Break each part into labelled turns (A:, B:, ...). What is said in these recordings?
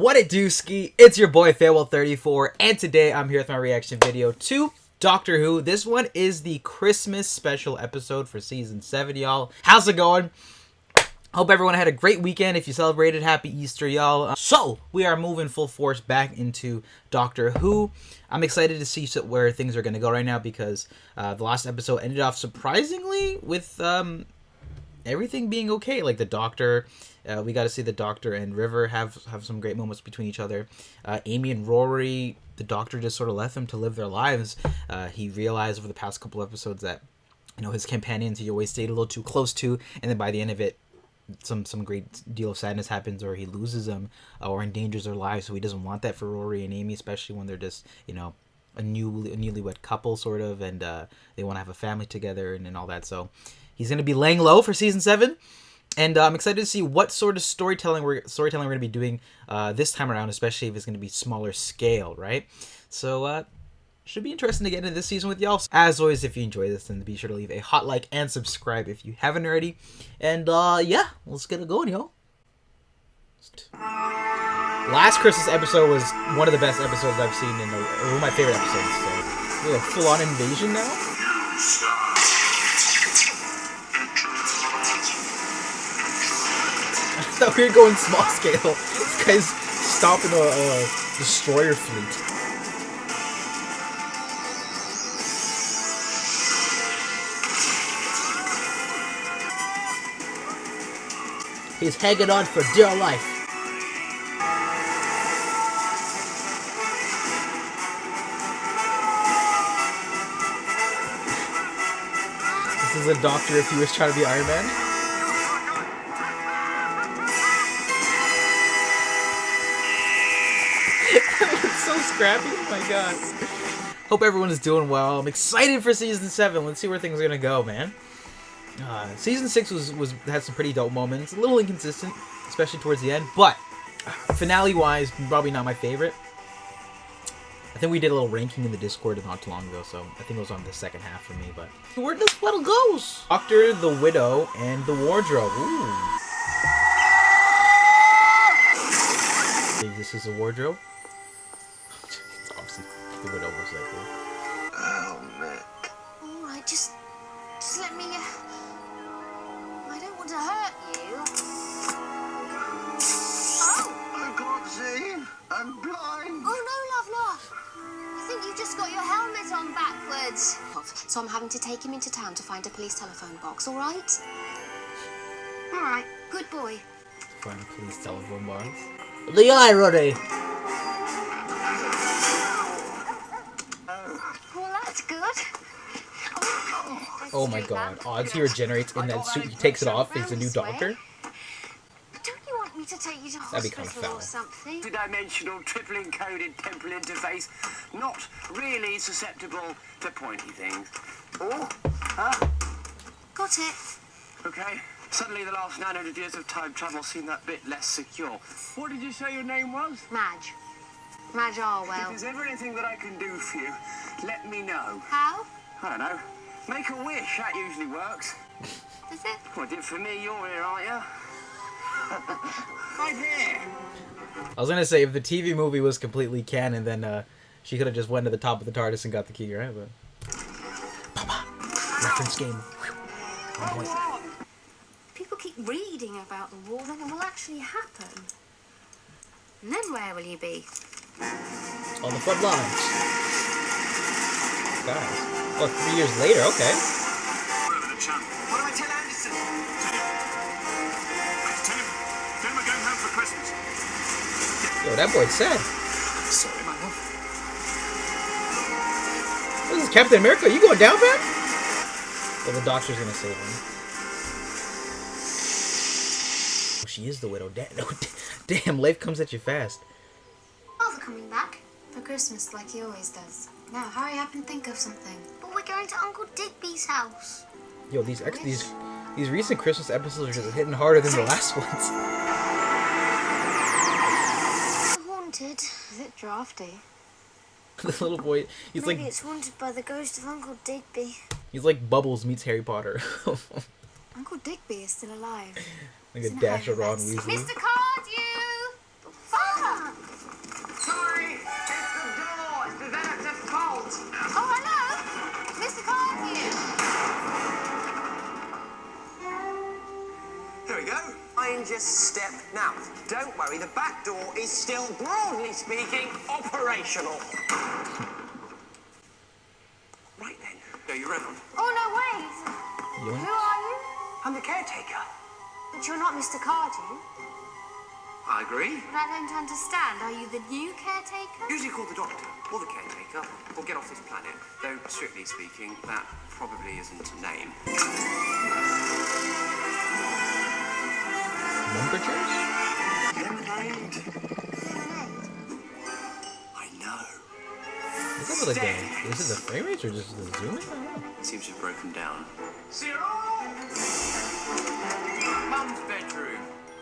A: What it do, ski? It's your boy Farewell34, and today I'm here with my reaction video to Doctor Who. This one is the Christmas special episode for season 7, y'all. How's it going? Hope everyone had a great weekend. If you celebrated, happy Easter, y'all. So, we are moving full force back into Doctor Who. I'm excited to see where things are going to go right now because the last episode ended off surprisingly with everything being okay. Like the Doctor, we got to see the Doctor and River have some great moments between each other. Amy and Rory, the Doctor just sort of left them to live their lives. He realized over the past couple episodes that, you know, his companions he always stayed a little too close to, and then by the end of it, some great deal of sadness happens, or he loses them, or endangers their lives. So he doesn't want that for Rory and Amy, especially when they're just, you know, a newlywed couple sort of, and they want to have a family together and all that. So he's going to be laying low for season 7, and I'm excited to see what sort of storytelling we're going to be doing this time around, especially if it's going to be smaller scale, right? So should be interesting to get into this season with y'all. As always, if you enjoy this, then be sure to leave a hot like and subscribe if you haven't already. And yeah, let's get it going, yo. Last Christmas episode was one of the best episodes I've seen in one of my favorite episodes. So we have a full-on invasion now. I thought we were going small scale. This guy's stopping a destroyer fleet. He's hanging on for dear life. This is a Doctor if he was trying to be Iron Man. It's so scrappy, oh my god. Hope everyone is doing well. I'm excited for season 7. Let's see where things are gonna go, man. Season 6 had some pretty dope moments, a little inconsistent, especially towards the end, but finale-wise, probably not my favorite. I think we did a little ranking in the Discord not too long ago, so I think it was on the second half for me, but where this one goes? Doctor, the Widow, and the Wardrobe. Ooh. This is a wardrobe? It's obviously the Widow most likely.
B: Oh, man.
C: Alright, just let me... I don't want to hurt you. Oh!
B: I can't see. I'm blind.
C: Oh, no, love. I think you just got your helmet on backwards. So I'm having to take him into town to find a police telephone box, alright? Alright, good boy.
A: Find a police telephone box. The irony!
C: Well, that's good.
A: Oh my god, odds he regenerates in that suit, he takes it off, he's a new Doctor?
C: Don't you want me to take you to
A: That'd be kind of
C: hospital
A: foul.
C: or something?
B: Two-dimensional, triple-encoded temporal interface. Not really susceptible to pointy things. Oh, huh?
C: Got it.
B: Okay. Suddenly the last 900 years of time travel seem that bit less secure. What did you say your name was?
C: Madge. Madge
B: If
C: Arwell.
B: there's ever anything that I can do for you, let me know.
C: How?
B: I don't know. Make a wish, that usually works.
C: Does it?
B: Well, did for me, you're here, aren't you? Right here.
A: I was gonna say, if the TV movie was completely canon, then she could have just went to the top of the TARDIS and got the key, right? But Papa, reference game. Oh, boy.
C: People keep reading about the war, then it will actually happen. And then where will you be?
A: On the front lines. Guys. Oh, 3 years later, okay.
B: What do I tell Anderson? Tell him we're going home for Christmas.
A: Yo, that boy's sad.
B: Sorry, my love.
A: This is Captain America. You going down, fam? Well, the Doctor's gonna save him. Oh, she is the Widow. Damn, life comes at you fast.
C: Father coming back for Christmas like he always does. Now, hurry up and think of something. But we're going to Uncle Digby's house.
A: Yo, these recent Christmas episodes are just hitting harder than the last ones.
C: Haunted. Is it drafty?
A: The little boy, he's
C: Maybe
A: like,
C: it's haunted by the ghost of Uncle Digby.
A: he's like Bubbles meets Harry Potter.
C: Uncle Digby is still alive.
A: Like a dash of Ron Weasley.
C: Mr. Cardew! Father!
B: There we go. I just step. Now, don't worry, the back door is still, broadly speaking, operational. Right then, go you round.
C: Oh, no, wait.
A: Yoinks.
C: Who are you?
B: I'm the caretaker.
C: But you're not Mr. Cardew.
B: I agree.
C: But I don't understand. Are you the new caretaker?
B: Usually called the doctor or the caretaker or get off this planet. Though, strictly speaking, that probably isn't a name.
A: Lumberjanes?
B: Lemonade.
C: Lemonade.
B: I know.
A: Is it like the, is it the frame rates or just the zoom? I don't know.
B: Seems to have broken down. Zero! Mum's bedroom.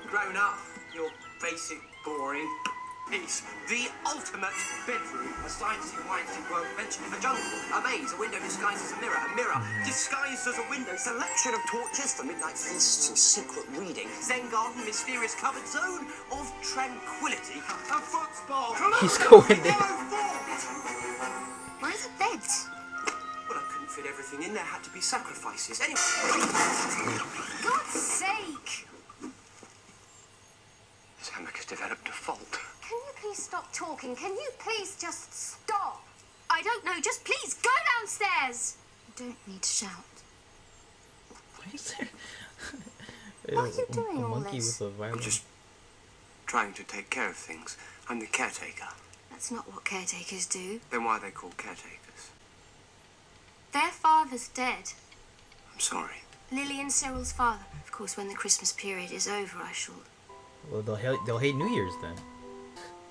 B: Grown up, you're basic, boring. It's the ultimate bedroom. A sciencey, whitey workbench, a jungle, a maze, a window disguised as a mirror disguised as a window, selection of torches for midnight feasts and secret reading, Zen garden, mysterious cupboard zone of tranquility, a football.
A: He's going in.
C: Where's the bed?
B: Well, I couldn't fit everything in there. Had to be sacrifices. Anyway.
C: God's sake!
B: This hammock has developed a fault.
C: Can you please stop talking? Can you please just stop? I don't know. Just please go downstairs. You don't need to shout.
A: Why is there
C: Why are you doing
A: a
C: all
A: monkey
C: this?
A: with a violin?
B: I'm just trying to take care of things. I'm the caretaker.
C: That's not what caretakers do.
B: Then why are they called caretakers?
C: Their father's dead.
B: I'm sorry.
C: Lily and Cyril's father. Of course, when the Christmas period is over, I shall...
A: Well, they'll hate New Year's then.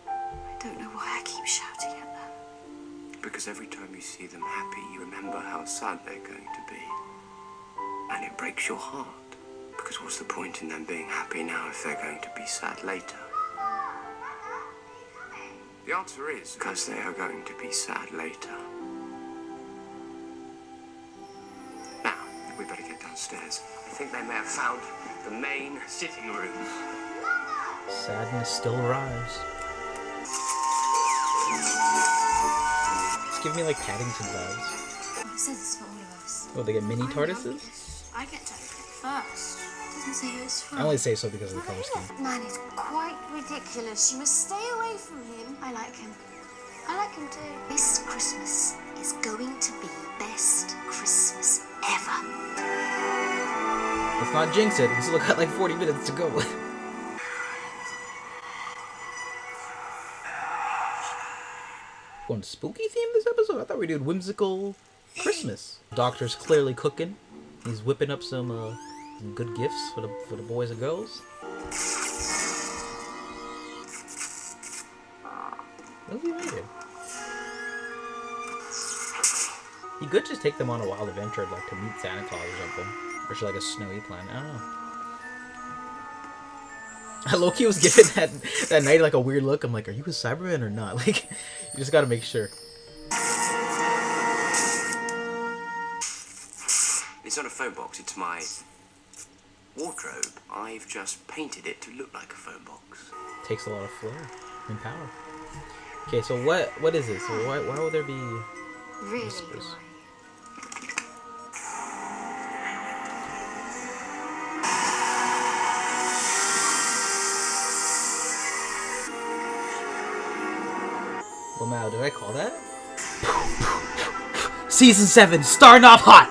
C: I don't know why I keep shouting at them.
B: Because every time you see them happy, you remember how sad they're going to be. And it breaks your heart. Because what's the point in them being happy now if they're going to be sad later? The answer is because they are going to be sad later. Now, we better get downstairs. I think they may have found the main sitting room.
A: Sadness still arrives. It's giving me like Paddington vibes.
C: It says it's for all of us.
A: Oh, they get mini
C: I'm
A: TARDISes?
C: youngest. I get to open it first. Doesn't say who it's from.
A: I only say so because of the color
C: Well,
A: scheme.
C: that man is quite ridiculous. You must stay away from him. I like him. I like him too. This Christmas is going to be best Christmas ever.
A: Let's not jinx it. We still got like 40 minutes to go. Going spooky theme this episode? I thought we were doing whimsical Christmas. Doctor's clearly cooking. He's whipping up some good gifts for the boys and girls. What's he making? He could just take them on a wild adventure, like to meet Santa Claus or something. Or should like a snowy planet. I don't know. Loki was giving that night like a weird look. I'm like, are you a Cyberman or not? Like, you just gotta make sure.
B: It's not a phone box, it's my wardrobe. I've just painted it to look like a phone box.
A: Takes a lot of flair and power. Okay, so what is this? Why would there be
C: Really
A: whispers?
C: boring.
A: Well, now, did I call that? Season 7, starting off hot!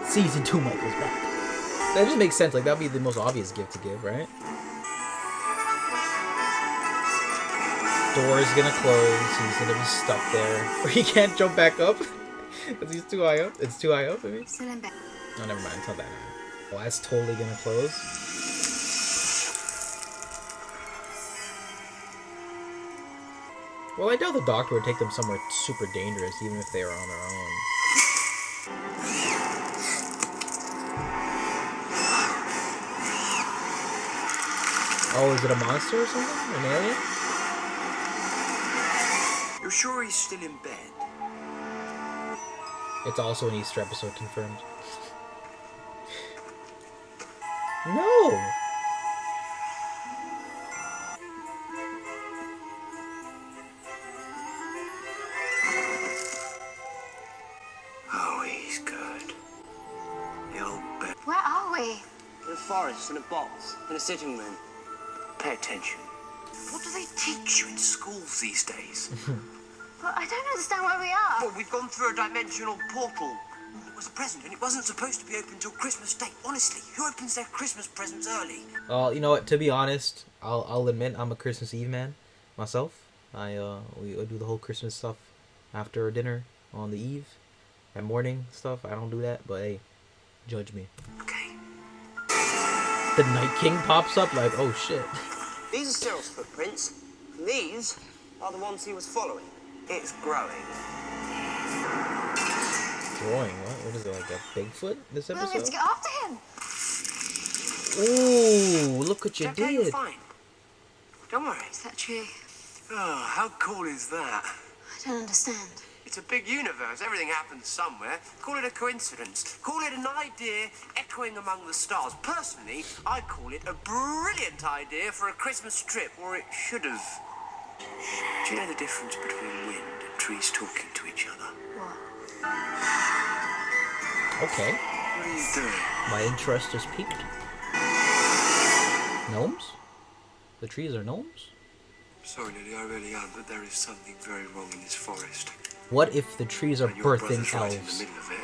A: Season 2, Michael's back. That just makes sense, like, that would be the most obvious gift to give, right? Door is gonna close, he's gonna be stuck there. Or he can't jump back up, because he's too high up. It's too high up, I mean.
C: Still in bed.
A: Oh, never mind, it's not that high. Well, that's totally gonna close. Well, I doubt the doctor would take them somewhere super dangerous, even if they were on their own. Oh, is it a monster or something? An alien?
B: You're sure he's still in bed?
A: It's also an Easter episode confirmed. No!
B: Oh, he's good. The old bed.
C: Where are we?
B: In a forest, in a box, in a sitting room. Pay attention. What do they teach you in schools these days?
C: Well, I don't understand where we are.
B: Well, we've gone through a dimensional portal. It was a present, and it wasn't supposed to be open till Christmas Day. Honestly, who opens their Christmas presents early?
A: Well, you know what? To be honest, I'll admit I'm a Christmas Eve man myself. We do the whole Christmas stuff after dinner on the eve and morning stuff. I don't do that, but hey, judge me.
B: Okay.
A: The Night King pops up like, oh shit.
B: These are Cyril's footprints. And these are the ones he was following. It's growing.
A: Growing? What is it, like a Bigfoot this
C: We'll need to
A: episode?
C: get after him.
A: Ooh, look what you
B: Okay, you're
A: did.
B: fine. Don't worry.
C: Is that true?
B: Oh, how cool is that?
C: I don't understand.
B: It's a big universe. Everything happens somewhere. Call it a coincidence. Call it an idea echoing among the stars. Personally, I call it a brilliant idea for a Christmas trip, or it should have. Do you know the difference between wind and trees talking to each other?
C: What?
A: Okay.
B: What are you doing?
A: My interest is piqued. Gnomes? The trees are gnomes?
B: Sorry, Lily, I really am, but there is something very wrong in this forest.
A: What if the trees are
B: And your
A: birthing
B: brother's right in the
A: elves
B: middle of it.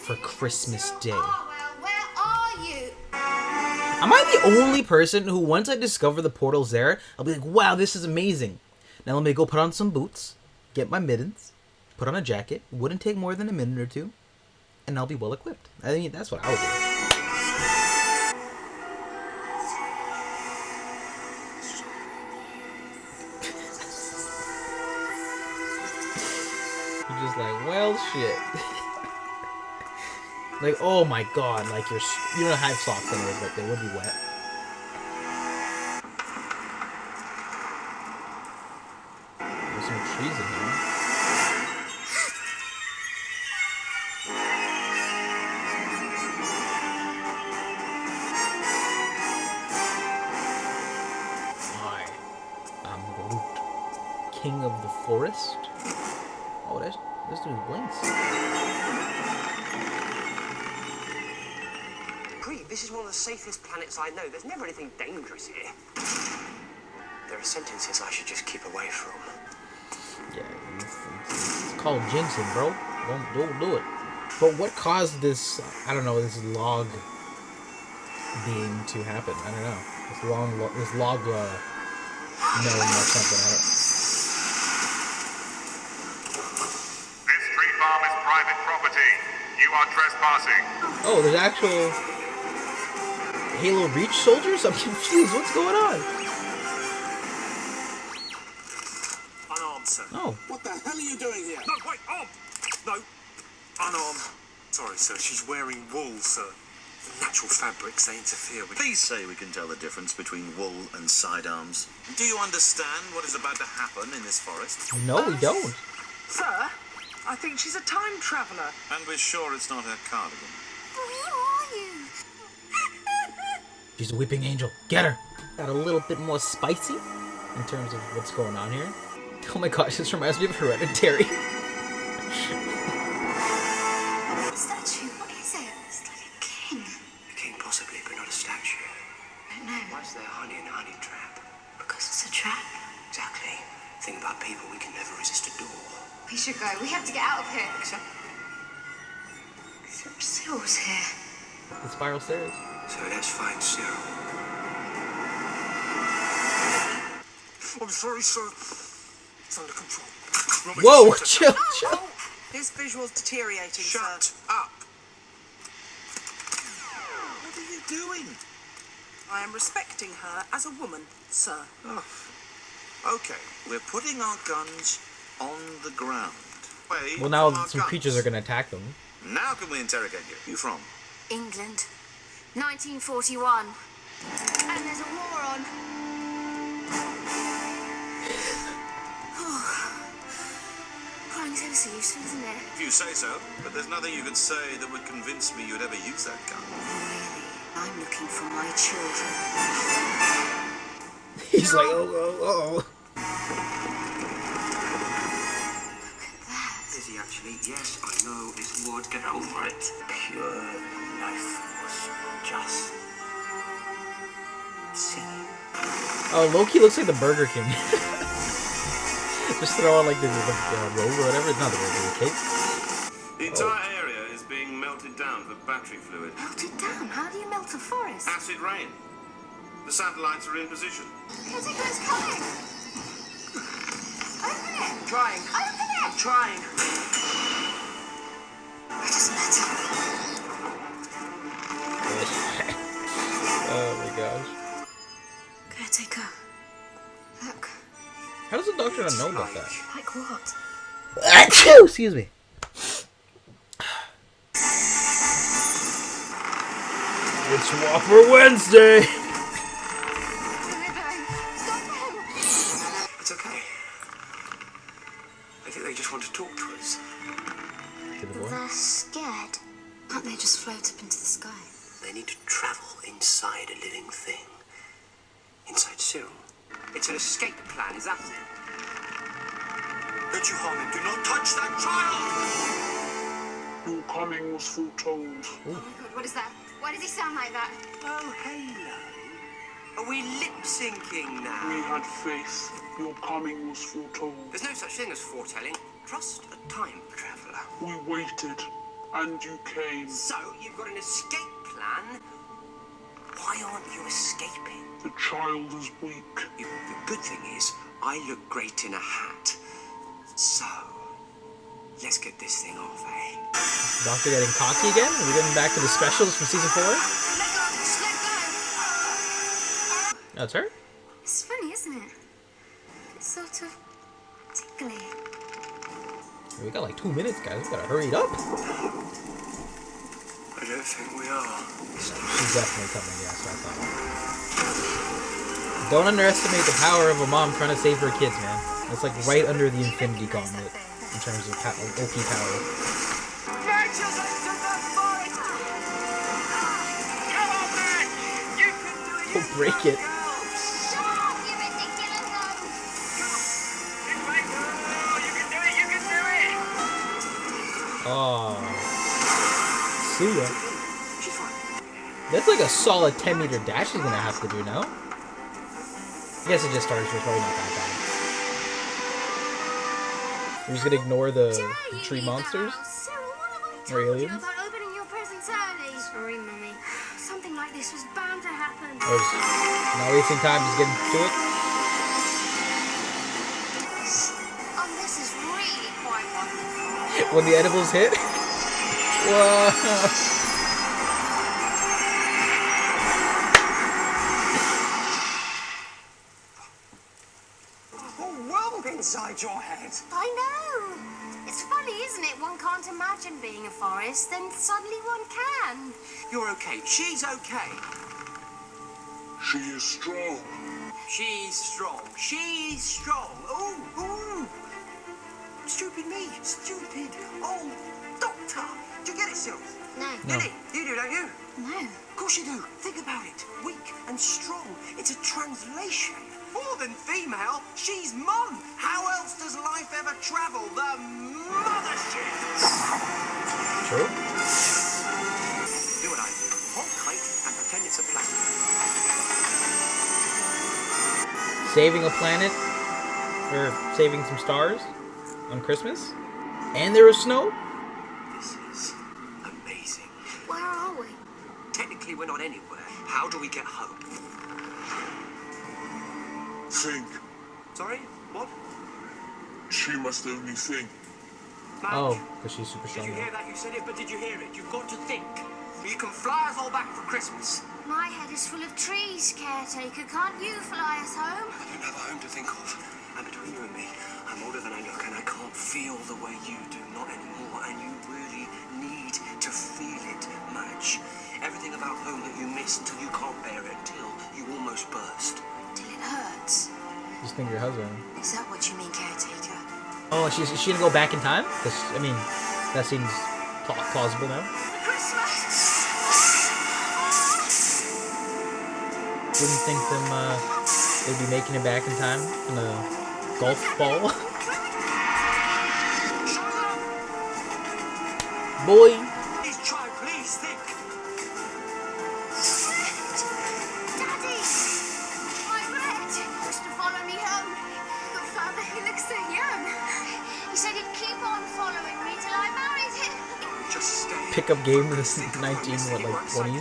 A: for Christmas Day?
C: Well, where are you?
A: Am I the only person who, once I discover the portal's there, I'll be like, wow, this is amazing. Now let me go put on some boots, get my mittens, put on a jacket. Wouldn't take more than a minute or two, and I'll be well equipped. I mean, that's what I would do. You're just like, well, shit. Like, oh my god, like you don't have socks anyways, but they would be wet. There's some trees in here. Hi, I'm Groot, King of the Forest. Oh, this dude blinks.
B: Crete, this is one of the safest planets I know. There's never anything dangerous here. There are sentences I should just keep away from.
A: Yeah, it's called jinxing, bro. Don't do it. But what caused this? I don't know. This log being to happen. I don't know. This log gnome or something. I don't.
D: This tree farm is private property. You are trespassing.
A: Oh, there's actual Halo Reach soldiers? I'm confused. What's going on?
B: Unarmed, sir.
A: Oh.
E: What the hell are you doing here?
B: No, wait, armed! No, unarmed. Sorry, sir, she's wearing wool, sir. The natural fabrics, they interfere with...
F: Please say we can tell the difference between wool and sidearms. Do you understand what is about to happen in this forest?
A: No, we don't.
G: Sir, I think she's a time traveller.
F: And we're sure it's not her cardigan.
C: Where are you?
A: She's a weeping angel. Get her. Got a little bit more spicy in terms of what's going on here. Oh my gosh, this reminds me of Hereditary.
C: Statue, what is it? It's like a king.
B: A king possibly, but not a statue.
C: I don't know.
B: Why is there honey in a honey trap?
C: Because it's a trap.
B: Exactly. Think about people, we can never resist a door.
C: We should go. We have to get out of here.
B: Except
C: Cyril's here.
A: The spiral stairs.
B: So let's find Cyril. I'm sorry, sir. It's under control.
A: Whoa, chill.
G: This visual's deteriorating,
F: Shut
G: sir.
F: up! What are you doing?
G: I am respecting her as a woman, sir.
F: Oh. Okay, we're putting our guns on the ground. Away
A: Well, now
F: from our
A: some
F: guns.
A: creatures are going to attack them.
F: Now can we interrogate you? You from?
C: England. 1941. And there's a war on. Crying's ever so useful, isn't it?
F: If you say so, but there's nothing you could say that would convince me you'd ever use that gun.
C: Really? I'm looking for my children.
A: He's like, oh.
B: Is he actually? Yes, I know. It's wood. Get over it. Pure life force. just see.
A: Oh, Loki looks like the Burger King. Just throw on like the robe or whatever. It's not the robe, the cape.
F: The entire area is being melted down for battery fluid.
C: Melted down? How do you melt a forest?
F: Acid rain. The satellites are in position.
C: Caretaker's coming! Open it!
B: I'm trying.
C: Open it!
B: I'm trying.
C: I just met him.
A: Oh my gosh.
C: Caretaker. Look.
A: How does the doctor not know about that?
C: Like what?
A: Excuse me. It's Whopper Wednesday.
C: Stop him!
B: It's okay. I think they just want to talk to us.
C: They're scared. Can't they just float up into the sky?
B: They need to travel inside a living thing. Inside Cyril. It's an escape plan, is that it? Don't you harm him. Do not touch that child!
E: Your coming was foretold.
C: Oh my god, what is that? Why does he sound like that?
B: Oh, hello. Are we lip-syncing now?
E: We had faith. Your coming was foretold.
B: There's no such thing as foretelling. Trust a time traveller.
E: We waited, and you came.
B: So, you've got an escape plan? Why aren't you escaping?
E: The child is weak.
B: The good thing is, I look great in a hat. So, let's get this thing off, eh?
A: Doctor getting cocky again? Are we getting back to the specials from season 4?
C: Let go! Let go!
A: That's her?
C: It's funny, isn't it? It's sort of tickly.
A: We got like 2 minutes, guys. We gotta hurry it up.
B: I don't think we are.
A: She's definitely coming, yeah, so I thought. Don't underestimate the power of a mom trying to save her kids, man. It's like right under the Infinity Gauntlet in terms of OP power.
B: Nature's into the forest! Come on, man! You can do it!
A: Don't break it.
C: Shut up, you ridiculous dog!
B: You can do it! You can do it!
A: Oh. Suya.
B: She's fine.
A: That's like a solid 10-meter dash he's gonna have to do now. I guess it just started, so it's probably not that bad. We're just gonna ignore the tree monsters?
C: Cyril, what have I
A: Or
C: told you
A: aliens?
C: about opening your presents early? Sorry, Mummy. Something like this was bound to happen.
A: Or just not wasting time, just getting to it?
C: Oh, this is really quite wonderful.
A: When the edibles hit? Whoa!
B: Whole world inside your head!
C: I know. It's funny, isn't it? One can't imagine being a forest, then suddenly one can.
B: You're okay. She's okay.
E: She is strong.
B: She's strong. She's strong. Ooh, ooh. Stupid me. Stupid. Oh, doctor. Do you get it, Sil?
C: No.
B: Lily, you do, don't you?
C: No.
B: Of course you do. Think about it. Weak and strong. It's a translation. More than female. She's mum. How else does life ever travel? The mothership.
A: True.
B: Do what I do. Hold tight and pretend it's a planet.
A: Saving a planet, or saving some stars on Christmas, and there was snow.
B: This is amazing.
C: Where are we?
B: Technically, we're not anywhere. How do we get home?
E: Think.
B: Sorry? What?
E: She must only think.
B: Madge,
A: Oh, because she's super
B: did
A: strong
B: you
A: now.
B: hear that? You said it, but did you hear it? You've got to think. You can fly us all back for Christmas.
C: My head is full of trees, caretaker. Can't you fly us home?
B: I don't have a home to think of. And between you and me, I'm older than I look, and I can't feel the way you do. Not anymore. And you really need to feel it, Madge. Everything about home that you miss until you can't bear it, until you almost burst.
C: Till it hurts.
A: Just think your husband.
C: Is that what you mean, caretaker?
A: Oh, is she gonna go back in time? Because, I mean, that seems plausible now.
C: Christmas!
A: Wouldn't think them, they'd be making it back in time in a golf ball. Boy!
B: Please try, please think.
A: pickup game in the 20s.
B: It'll find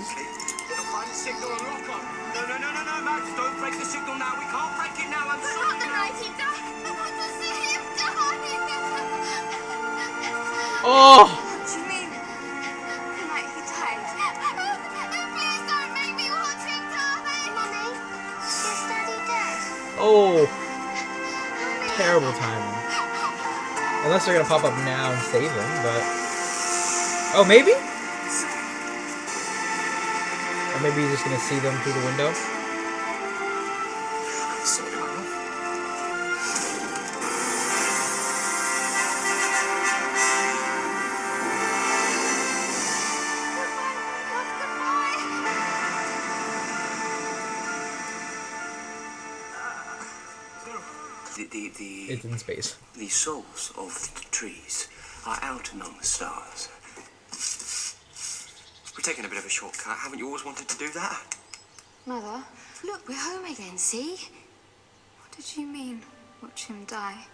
B: the signal and lock on. No, Max, don't break the signal now. We can't break it now. I'm
C: But
B: sorry.
C: not the night he died. I want to see him die.
A: Oh!
C: What do you mean? The night he died? Please don't make me watch him die. Mummy, is Daddy dead?
A: Oh! Terrible timing. Unless they're gonna pop up now and save him, but... Oh, maybe? Or maybe he's just gonna see them through the window.
B: Sorry, my love.
A: It's in space.
B: The souls of the trees are out among the stars. We're taking a bit of a shortcut. Haven't you always wanted to do that?
C: Mother, look, we're home again, see?
H: What did you mean, watch him die?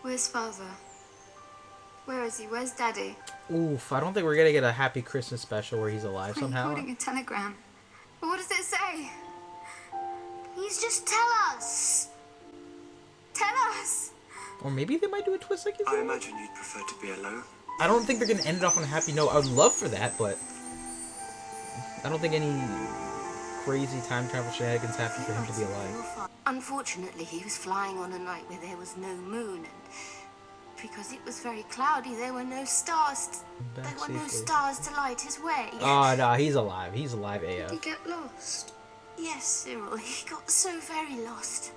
H: Where's Father? Where is he? Where's Daddy?
A: Oof, I don't think we're gonna get a Happy Christmas special where he's alive somehow.
H: I'm holding a telegram. But what does it say?
C: Please just tell us.
H: Tell us!
A: Or maybe they might do a twist like he's
B: I
A: alive.
B: imagine you'd prefer to be alone.
A: I don't think they're gonna end it off on a happy note. I would love for that, but I don't think any crazy time travel shenanigans happen for him to be alive.
C: Unfortunately, he was flying on a night where there was no moon, and because it was very cloudy, there were no stars.
A: Back
C: There were no
A: safely.
C: stars to light his way.
A: Oh no, he's alive. He's alive
H: Did he
A: AF.
H: get lost?
C: Yes, Cyril, he got so very lost.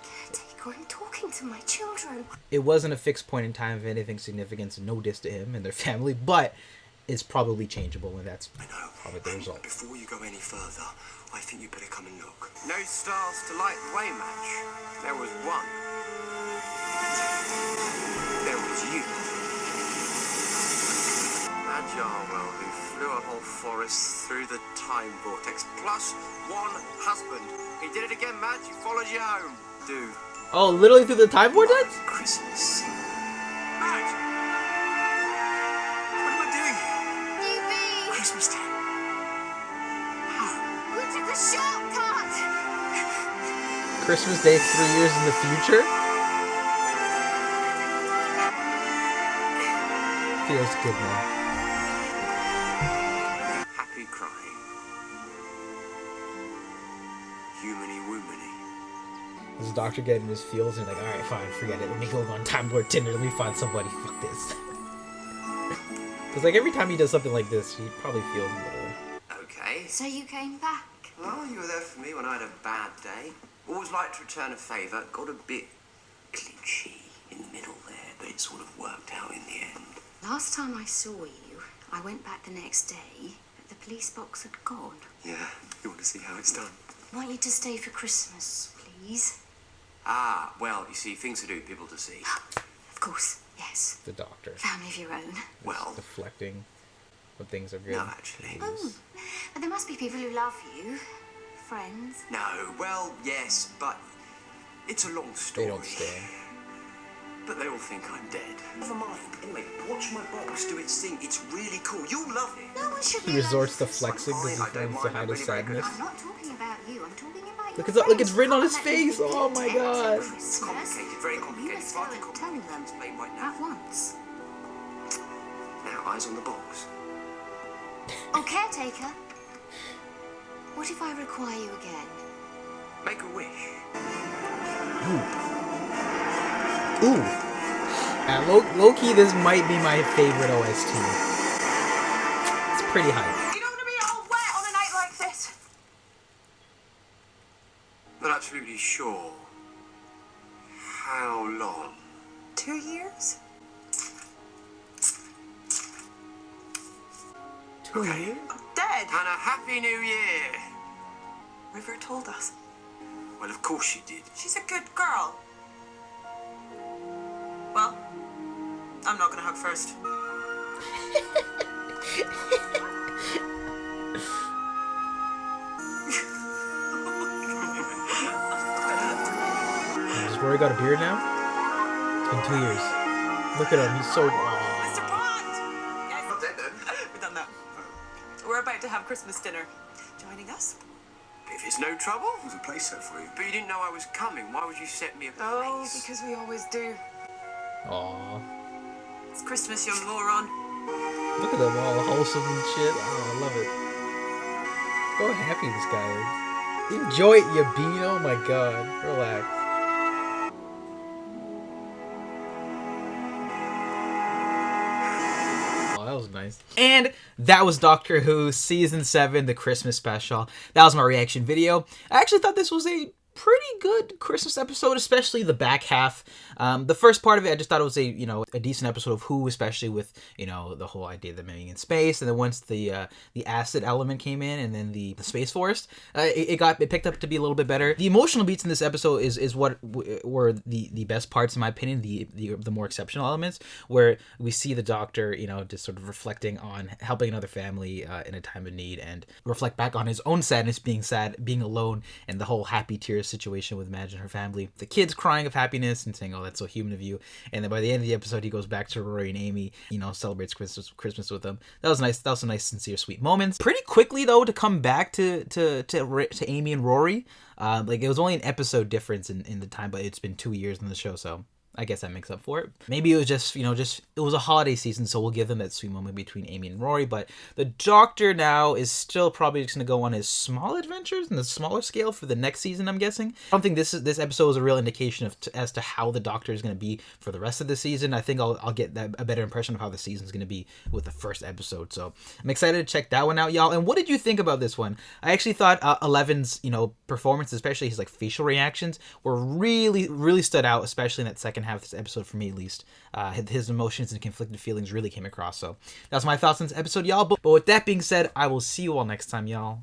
C: Caretaker, I'm talking to my children.
A: It wasn't a fixed point in time of anything significance, no diss to him and their family, but it's probably changeable, and that's
B: I know.
A: probably the result.
B: Before you go any further, I think you better come and look. No stars to light the way, Match. There was one. There was you. Majarwell, who flew a whole forest through the time vortex, plus one husband. He did it again, Madge. He followed you home. Do.
A: Oh, literally through the time vortex?
B: Christmas. Madge! What am I doing here?
C: Evie,
B: Christmas time.
C: we took a shortcut.
A: Christmas Day 3 years in the future? Feels good, man.
B: Happy crying. Humany woomany.
A: This doctor getting his feels and like, alright, fine, forget it. Let me go on Time Lord Tinder. Let me find somebody. Fuck this. Because like every time he does something like this, he probably feels a little.
B: Okay.
C: So you came back.
B: Well, you were there for me when I had a bad day. Always liked to return a favour. Got a bit glitchy in the middle there, but it sort of worked out in the end.
C: Last time I saw you, I went back the next day. The police box had gone.
B: Yeah, you want to see how it's done?
C: I want you to stay for Christmas, please.
B: Ah, well, you see, things to do, people to see.
C: Of course, yes.
A: The doctor.
C: Family of your own.
B: Well,
A: Deflecting when things are good.
B: no, actually.
C: Oh, but there must be people who love you. Friends.
B: No, well, yes, but it's a long story.
A: They don't stay.
B: But they all think I'm dead. Never mind. Anyway, watch my box do its thing. It's really cool. You'll love it.
C: No one should
A: He
C: be
A: resorts to
C: allowed
A: flexing because he
B: I don't
A: wants to
B: mind,
A: hide
B: I'm
A: his
B: really very good
A: sadness.
C: I'm not talking about you. I'm talking about
A: Look,
C: your
A: look, it's
C: friends.
A: written on his
C: Can't let
A: face.
C: them
A: Oh my
C: forget
A: god.
C: Christmas.
B: Complicated, very
C: You
B: complicated.
C: must
B: Far
C: go
B: too
C: and tell
B: complicated to
C: them
B: explain right now.
C: at once.
B: Now, eyes on the box.
C: Oh, caretaker. What if I require you again?
B: Make a wish.
A: Ooh. Low-key, this might be my favorite OST. It's pretty hype.
G: You don't want to be all wet on a night like this.
B: Not absolutely sure. How long?
G: 2 years?
A: 2 years?
G: Dead.
B: And a happy new year.
G: River told us.
B: Well, of course she did.
G: She's a good girl. Well, I'm not gonna hug first.
A: Does Rory got a beard now? It's been 2 years. Look at him, he's so...
G: Mr. Pond! Yes.
B: Not dead then.
G: With a joining us?
B: If it's no trouble.
F: There's a place set for you.
B: But you didn't know I was coming. Why would you set me a place?
G: Oh, because we always do.
A: Aww.
G: It's Christmas, young moron.
A: Look at them all wholesome and shit. Oh, I love it. Look how happy this guy is. Enjoy it, you bean. Oh my god. Relax. Oh, that was nice. And that was Doctor Who Season 7, the Christmas special. That was my reaction video. I actually thought this was a pretty good Christmas episode, especially the back half. The first part of it, I just thought it was a decent episode of Who, especially with the whole idea of them being in space, and then once the acid element came in, and then the space forest, it picked up to be a little bit better. The emotional beats in this episode is what were the best parts in my opinion, the more exceptional elements, where we see the Doctor just sort of reflecting on helping another family in a time of need, and reflect back on his own sadness, being sad, being alone, and the whole happy tears situation with Madge and her family. The kids crying of happiness and saying, "Oh, that's so human of you." And then by the end of the episode, he goes back to Rory and Amy, celebrates Christmas with them. That was nice. That was some nice, sincere, sweet moments. Pretty quickly though, to come back to Amy and Rory. It was only an episode difference in the time, but it's been 2 years in the show, so I guess that makes up for it. Maybe it was just, it was a holiday season, so we'll give them that sweet moment between Amy and Rory. But the Doctor now is still probably just going to go on his small adventures in the smaller scale for the next season, I'm guessing. I don't think this episode is a real indication as to how the Doctor is going to be for the rest of the season. I think I'll get a better impression of how the season is going to be with the first episode. So I'm excited to check that one out, y'all. And what did you think about this one? I actually thought Eleven's, performance, especially his facial reactions, were really, really stood out, especially in that second half of this episode, for me at least. His emotions and conflicted feelings really came across. So that's my thoughts on this episode, y'all. But with that being said, I will see you all next time, y'all.